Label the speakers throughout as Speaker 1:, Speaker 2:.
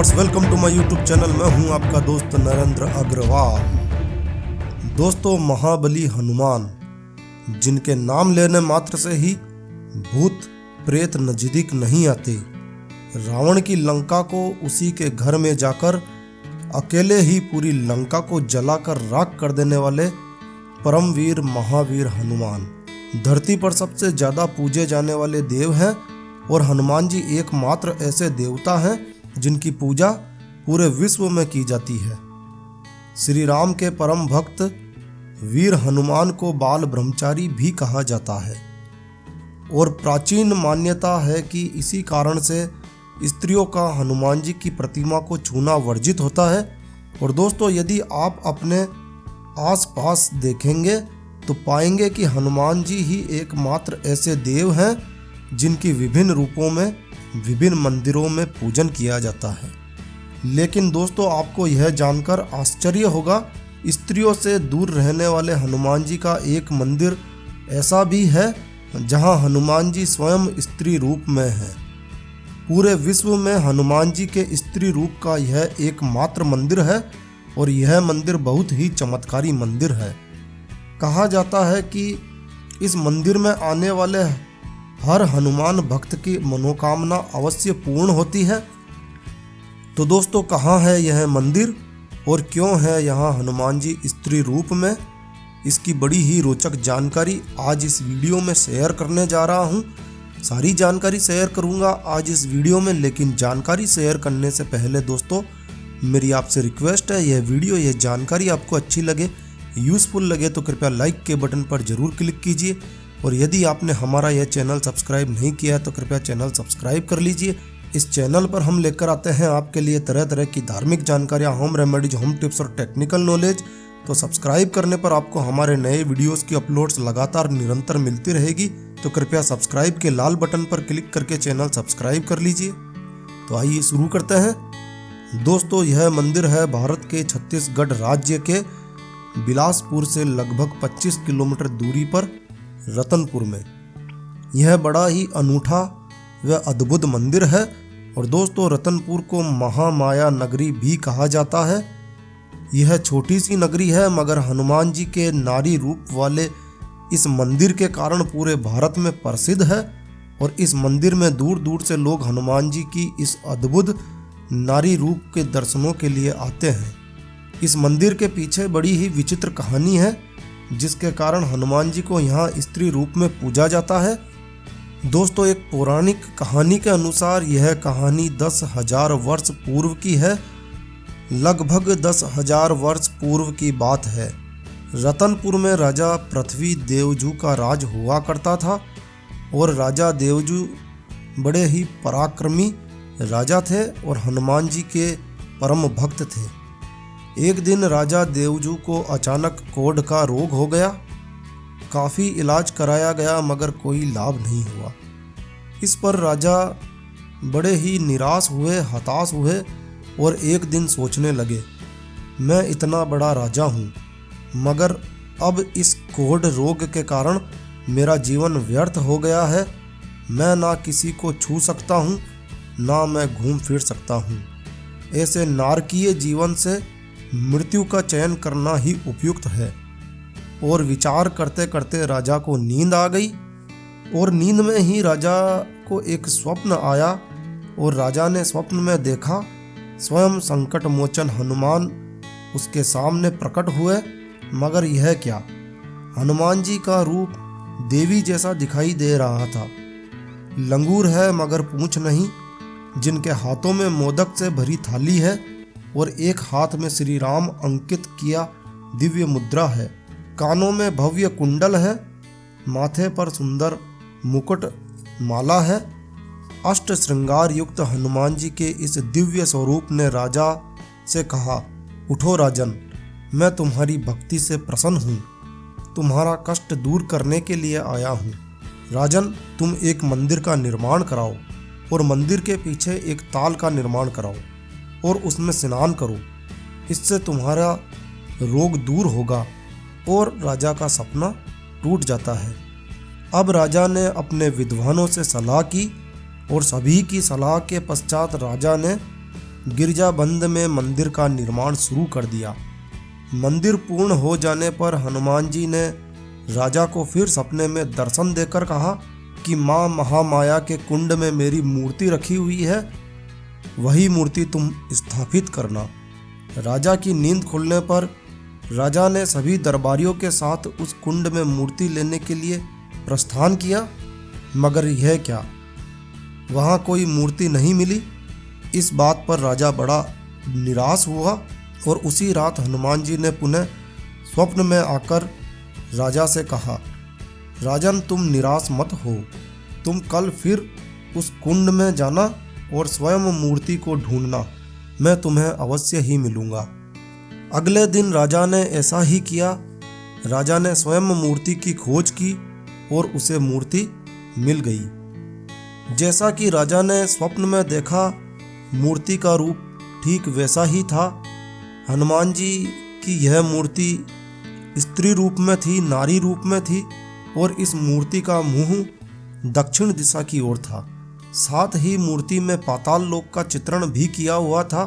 Speaker 1: Viewers, welcome to my YouTube channel. मैं हूं आपका दोस्त नरेंद्र अग्रवाल। दोस्तों, महाबली हनुमान, जिनके नाम लेने मात्र से ही भूत प्रेत नजदीक नहीं आते, रावण की लंका को उसी के घर में जाकर अकेले ही पूरी लंका को जलाकर राख कर देने वाले परमवीर महावीर हनुमान धरती पर सबसे ज़्यादा पूजे जाने वाले देव हैं। और हनुमान जी एकमात्र ऐसे देवता हैं जिनकी पूजा पूरे विश्व में की जाती है। श्री राम के परम भक्त वीर हनुमान को बाल ब्रह्मचारी भी कहा जाता है और प्राचीन मान्यता है कि इसी कारण से स्त्रियों का हनुमान जी की प्रतिमा को छूना वर्जित होता है। और दोस्तों, यदि आप अपने आसपास देखेंगे तो पाएंगे कि हनुमान जी ही एकमात्र ऐसे देव हैं जिनकी विभिन्न रूपों में विभिन्न मंदिरों में पूजन किया जाता है। लेकिन दोस्तों, आपको यह जानकर आश्चर्य होगा, स्त्रियों से दूर रहने वाले हनुमान जी का एक मंदिर ऐसा भी है जहां हनुमान जी स्वयं स्त्री रूप में हैं। पूरे विश्व में हनुमान जी के स्त्री रूप का यह एकमात्र मंदिर है और यह मंदिर बहुत ही चमत्कारी मंदिर है। कहा जाता है कि इस मंदिर में आने वाले हर हनुमान भक्त की मनोकामना अवश्य पूर्ण होती है। तो दोस्तों, कहाँ है यह मंदिर और क्यों है यहाँ हनुमान जी स्त्री रूप में, इसकी बड़ी ही रोचक जानकारी आज इस वीडियो में शेयर करने जा रहा हूँ। सारी जानकारी शेयर करूँगा आज इस वीडियो में, लेकिन जानकारी शेयर करने से पहले दोस्तों मेरी आपसे रिक्वेस्ट है, यह वीडियो यह जानकारी आपको अच्छी लगे, यूज़फुल लगे तो कृपया लाइक के बटन पर ज़रूर क्लिक कीजिए। और यदि आपने हमारा यह चैनल सब्सक्राइब नहीं किया है तो कृपया चैनल सब्सक्राइब कर लीजिए। इस चैनल पर हम लेकर आते हैं आपके लिए तरह तरह की धार्मिक जानकारियाँ, होम रेमेडीज, होम टिप्स और टेक्निकल नॉलेज। तो सब्सक्राइब करने पर आपको हमारे नए वीडियोस की अपलोड्स लगातार निरंतर मिलती रहेगी। तो कृपया सब्सक्राइब के लाल बटन पर क्लिक करके चैनल सब्सक्राइब कर लीजिए। तो आइए शुरू करते हैं। दोस्तों, यह मंदिर है भारत के छत्तीसगढ़ राज्य के बिलासपुर से लगभग 25 किलोमीटर दूरी पर रतनपुर में। यह बड़ा ही अनूठा व अद्भुत मंदिर है। और दोस्तों, रतनपुर को महामाया नगरी भी कहा जाता है। यह छोटी सी नगरी है, मगर हनुमान जी के नारी रूप वाले इस मंदिर के कारण पूरे भारत में प्रसिद्ध है। और इस मंदिर में दूर दूर से लोग हनुमान जी की इस अद्भुत नारी रूप के दर्शनों के लिए आते हैं। इस मंदिर के पीछे बड़ी ही विचित्र कहानी है, जिसके कारण हनुमान जी को यहाँ स्त्री रूप में पूजा जाता है। दोस्तों, एक पौराणिक कहानी के अनुसार यह कहानी 10,000 वर्ष पूर्व की है। लगभग 10,000 वर्ष पूर्व की बात है। रतनपुर में राजा पृथ्वी देवजू का राज हुआ करता था और राजा देवजू बड़े ही पराक्रमी राजा थे और हनुमान जी के परम भक्त थे। एक दिन राजा देवजू को अचानक कोढ़ का रोग हो गया। काफ़ी इलाज कराया गया मगर कोई लाभ नहीं हुआ। इस पर राजा बड़े ही निराश हुए, हताश हुए और एक दिन सोचने लगे, मैं इतना बड़ा राजा हूँ मगर अब इस कोढ़ रोग के कारण मेरा जीवन व्यर्थ हो गया है। मैं ना किसी को छू सकता हूँ, ना मैं घूम फिर सकता हूँ। ऐसे नारकीय जीवन से मृत्यु का चयन करना ही उपयुक्त है। और विचार करते करते राजा को नींद आ गई और नींद में ही राजा को एक स्वप्न आया और राजा ने स्वप्न में देखा स्वयं संकट मोचन हनुमान उसके सामने प्रकट हुए। मगर यह क्या, हनुमान जी का रूप देवी जैसा दिखाई दे रहा था। लंगूर है मगर पूंछ नहीं, जिनके हाथों में मोदक से भरी थाली है और एक हाथ में श्री राम अंकित किया दिव्य मुद्रा है। कानों में भव्य कुंडल है, माथे पर सुंदर मुकुट माला है। अष्ट श्रृंगार युक्त हनुमान जी के इस दिव्य स्वरूप ने राजा से कहा, उठो राजन, मैं तुम्हारी भक्ति से प्रसन्न हूँ, तुम्हारा कष्ट दूर करने के लिए आया हूँ। राजन, तुम एक मंदिर का निर्माण कराओ और मंदिर के पीछे एक ताल का निर्माण कराओ और उसमें स्नान करो, इससे तुम्हारा रोग दूर होगा। और राजा का सपना टूट जाता है। अब राजा ने अपने विद्वानों से सलाह की और सभी की सलाह के पश्चात राजा ने गिरजाबंद में मंदिर का निर्माण शुरू कर दिया। मंदिर पूर्ण हो जाने पर हनुमान जी ने राजा को फिर सपने में दर्शन देकर कहा कि माँ महामाया के कुंड में मेरी मूर्ति रखी हुई है, वही मूर्ति तुम स्थापित करना। राजा की नींद खुलने पर राजा ने सभी दरबारियों के साथ उस कुंड में मूर्ति लेने के लिए प्रस्थान किया, मगर यह क्या, वहाँ कोई मूर्ति नहीं मिली। इस बात पर राजा बड़ा निराश हुआ और उसी रात हनुमान जी ने पुनः स्वप्न में आकर राजा से कहा, राजन तुम निराश मत हो, तुम कल फिर उस कुंड में जाना और स्वयं मूर्ति को ढूंढना, मैं तुम्हें अवश्य ही मिलूंगा। अगले दिन राजा ने ऐसा ही किया। राजा ने स्वयं मूर्ति की खोज की और उसे मूर्ति मिल गई। जैसा कि राजा ने स्वप्न में देखा, मूर्ति का रूप ठीक वैसा ही था। हनुमान जी की यह मूर्ति स्त्री रूप में थी, नारी रूप में थी और इस मूर्ति का मुंह दक्षिण दिशा की ओर था। साथ ही मूर्ति में पाताल लोक का चित्रण भी किया हुआ था।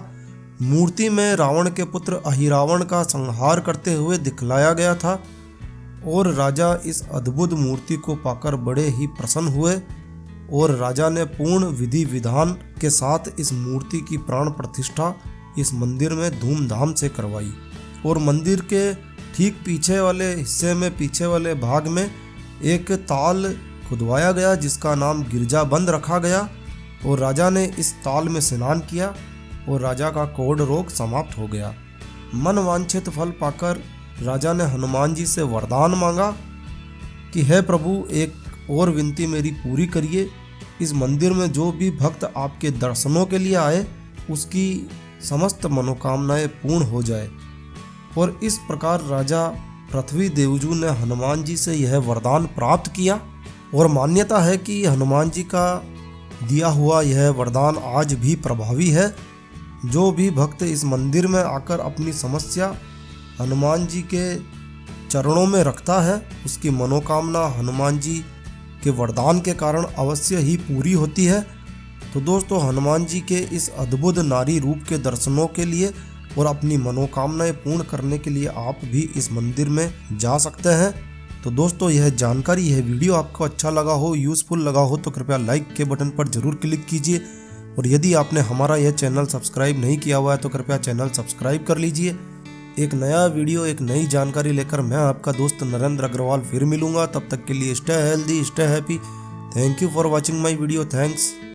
Speaker 1: मूर्ति में रावण के पुत्र अहिरावण का संहार करते हुए दिखलाया गया था और राजा इस अद्भुत मूर्ति को पाकर बड़े ही प्रसन्न हुए और राजा ने पूर्ण विधि विधान के साथ इस मूर्ति की प्राण प्रतिष्ठा इस मंदिर में धूमधाम से करवाई। और मंदिर के ठीक पीछे वाले हिस्से में, पीछे वाले भाग में एक ताल खुदवाया गया जिसका नाम गिरजाबंद रखा गया और राजा ने इस ताल में स्नान किया और राजा का कोढ़ रोग समाप्त हो गया। मन वांछित फल पाकर राजा ने हनुमान जी से वरदान मांगा कि हे प्रभु, एक और विनती मेरी पूरी करिए। इस मंदिर में जो भी भक्त आपके दर्शनों के लिए आए, उसकी समस्त मनोकामनाएं पूर्ण हो जाए। और इस प्रकार राजा पृथ्वी देवजू ने हनुमान जी से यह वरदान प्राप्त किया और मान्यता है कि हनुमान जी का दिया हुआ यह वरदान आज भी प्रभावी है। जो भी भक्त इस मंदिर में आकर अपनी समस्या हनुमान जी के चरणों में रखता है, उसकी मनोकामना हनुमान जी के वरदान के कारण अवश्य ही पूरी होती है। तो दोस्तों, हनुमान जी के इस अद्भुत नारी रूप के दर्शनों के लिए और अपनी मनोकामनाएं पूर्ण करने के लिए आप भी इस मंदिर में जा सकते हैं। तो दोस्तों, यह जानकारी, यह वीडियो आपको अच्छा लगा हो, यूज़फुल लगा हो तो कृपया लाइक के बटन पर जरूर क्लिक कीजिए। और यदि आपने हमारा यह चैनल सब्सक्राइब नहीं किया हुआ है तो कृपया चैनल सब्सक्राइब कर लीजिए। एक नया वीडियो, एक नई जानकारी लेकर मैं आपका दोस्त नरेंद्र अग्रवाल फिर मिलूंगा। तब तक के लिए stay healthy, stay happy. Thank you for watching my video. Thanks.